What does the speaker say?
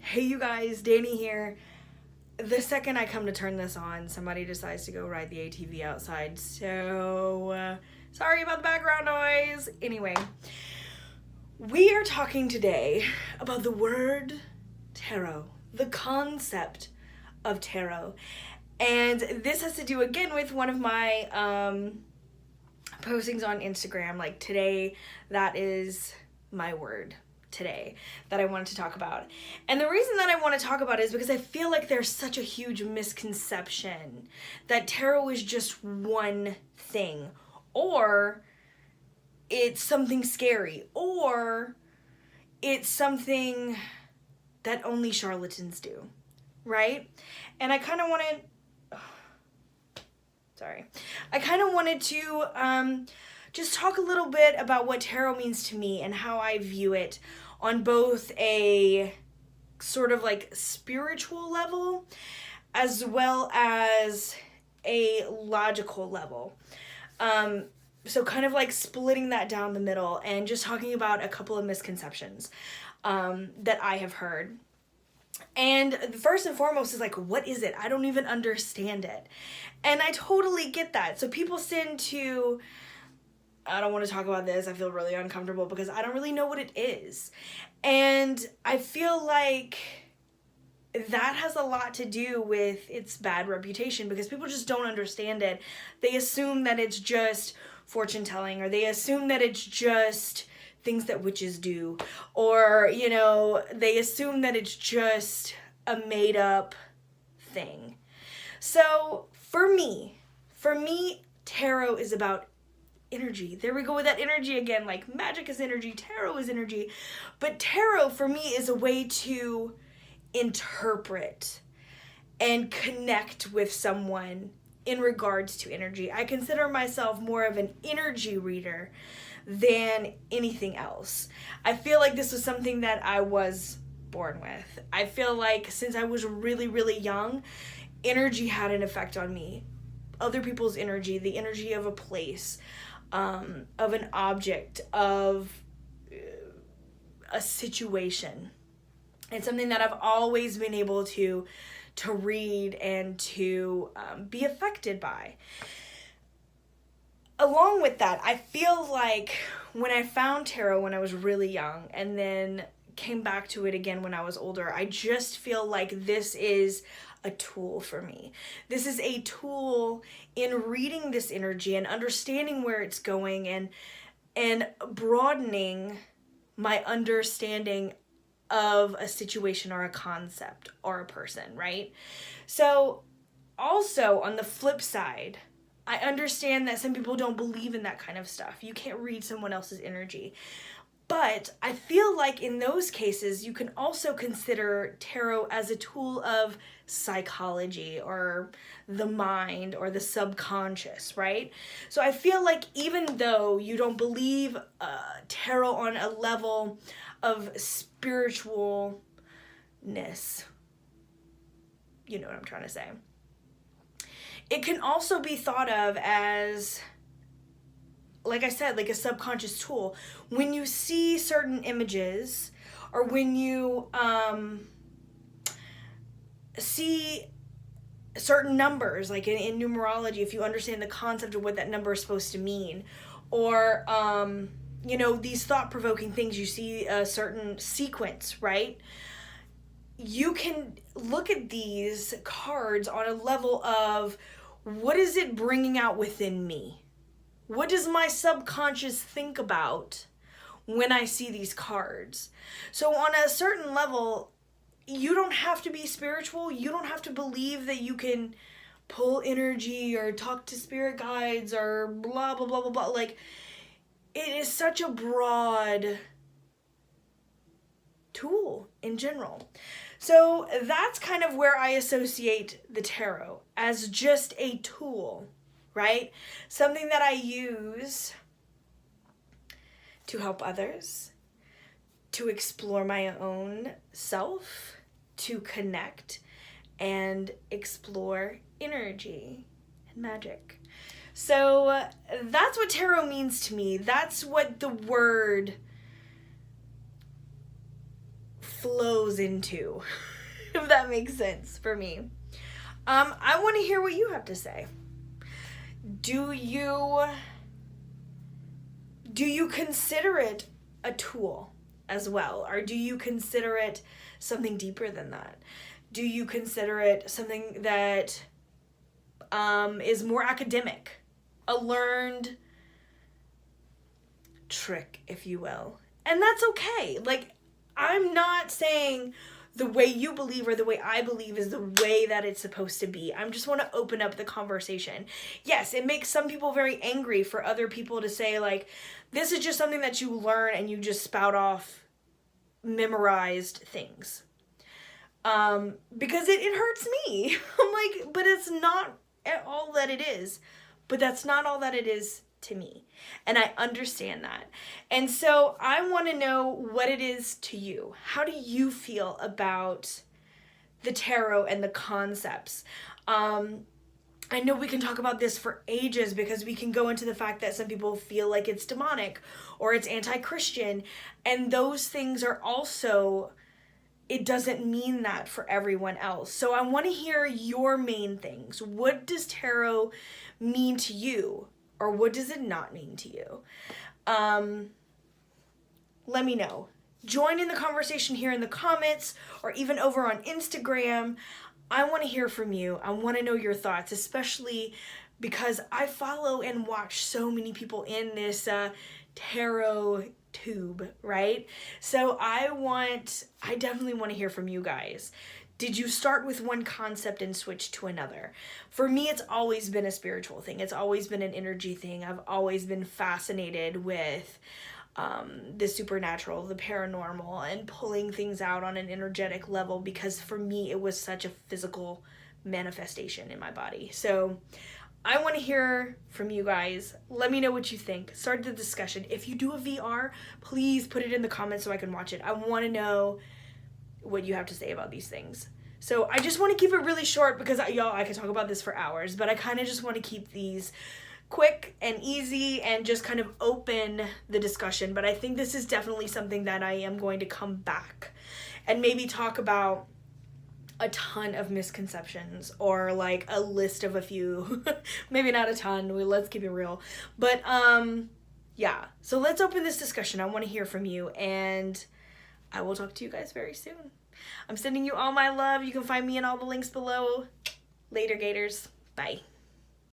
Hey you guys, Danny here. The second I come to turn this on, somebody decides to go ride the ATV outside. So, sorry about the background noise. Anyway, we are talking today about the word tarot, the concept of tarot. And this has to do again with one of my postings on Instagram. Like today, that is my word today that I wanted to talk about. And the reason that I want to talk about it is because I feel like there's such a huge misconception that tarot is just one thing, or it's something scary, or it's something that only charlatans do, right? And I kind of wanted to just talk a little bit about what tarot means to me and how I view it on both a sort of like spiritual level as well as a logical level. So kind of like splitting that down the middle and just talking about a couple of misconceptions that I have heard. And first and foremost is like, what is it? I don't even understand it. And I totally get that. So people tend to, I don't want to talk about this. I feel really uncomfortable because I don't really know what it is. And I feel like that has a lot to do with its bad reputation because people just don't understand it. They assume that it's just fortune telling, or they assume that it's just things that witches do, or, you know, they assume that it's just a made up thing. So for me, tarot is about energy. There we go with that energy again. Like magic is energy, tarot is energy. But tarot for me is a way to interpret and connect with someone in regards to energy. I consider myself more of an energy reader than anything else. I feel like this was something that I was born with. I feel like since I was really, really young, energy had an effect on me. Other people's energy, the energy of a place, of an object, of a situation. It's something that I've always been able to read and to be affected by. Along with that, I feel like when I found tarot when I was really young and then came back to it again when I was older, I just feel like this is a tool for me. This is a tool in reading this energy and understanding where it's going and broadening my understanding of a situation or a concept or a person, right? So also on the flip side, I understand that some people don't believe in that kind of stuff. You can't read someone else's energy. But I feel like in those cases, you can also consider tarot as a tool of psychology or the mind or the subconscious, right? So I feel like even though you don't believe tarot on a level of spiritualness, you know what I'm trying to say, it can also be thought of as, like I said, like a subconscious tool. When you see certain images or when you see certain numbers, like in numerology, if you understand the concept of what that number is supposed to mean, or, you know, these thought-provoking things, you see a certain sequence, right? You can look at these cards on a level of, what is it bringing out within me? What does my subconscious think about when I see these cards? So on a certain level, you don't have to be spiritual. You don't have to believe that you can pull energy or talk to spirit guides or blah, blah, blah, blah, blah. Like, it is such a broad tool in general. So that's kind of where I associate the tarot, as just a tool, right? Something that I use to help others, to explore my own self, to connect and explore energy and magic. So that's what tarot means to me. That's what the word flows into, if that makes sense for me. I want to hear what you have to say. Do you consider it a tool as well? Or do you consider it something deeper than that? Do you consider it something that is more academic? A learned trick, if you will. And that's okay. Like, I'm not saying the way you believe or the way I believe is the way that it's supposed to be. I just want to open up the conversation. Yes, it makes some people very angry for other people to say, like, this is just something that you learn and you just spout off memorized things. Because it hurts me. I'm like, but it's not at all that it is. But that's not all that it is to me. And I understand that. And so I want to know what it is to you. How do you feel about the tarot and the concepts? I know we can talk about this for ages because we can go into the fact that some people feel like it's demonic or it's anti-Christian. And those things are also, it doesn't mean that for everyone else. So I want to hear your main things. What does tarot mean to you? Or what does it not mean to you? Let me know. Join in the conversation here in the comments or even over on Instagram. I want to hear from you. I want to know your thoughts, especially because I follow and watch so many people in this tarot tube, right? So I definitely want to hear from you guys. Did you start with one concept and switch to another? For me, it's always been a spiritual thing. It's always been an energy thing. I've always been fascinated with the supernatural, the paranormal, and pulling things out on an energetic level because for me, it was such a physical manifestation in my body. So I want to hear from you guys. Let me know what you think. Start the discussion. If you do a VR, please put it in the comments so I can watch it. I want to know what you have to say about these things. So I just want to keep it really short because I could talk about this for hours, but I kind of just want to keep these quick and easy and just kind of open the discussion. But I think this is definitely something that I am going to come back and maybe talk about a ton of misconceptions or like a list of a few. Maybe not a ton, let's keep it real. But yeah, so let's open this discussion. I want to hear from you and I will talk to you guys very soon. I'm sending you all my love. You can find me in all the links below. Later, Gators. Bye.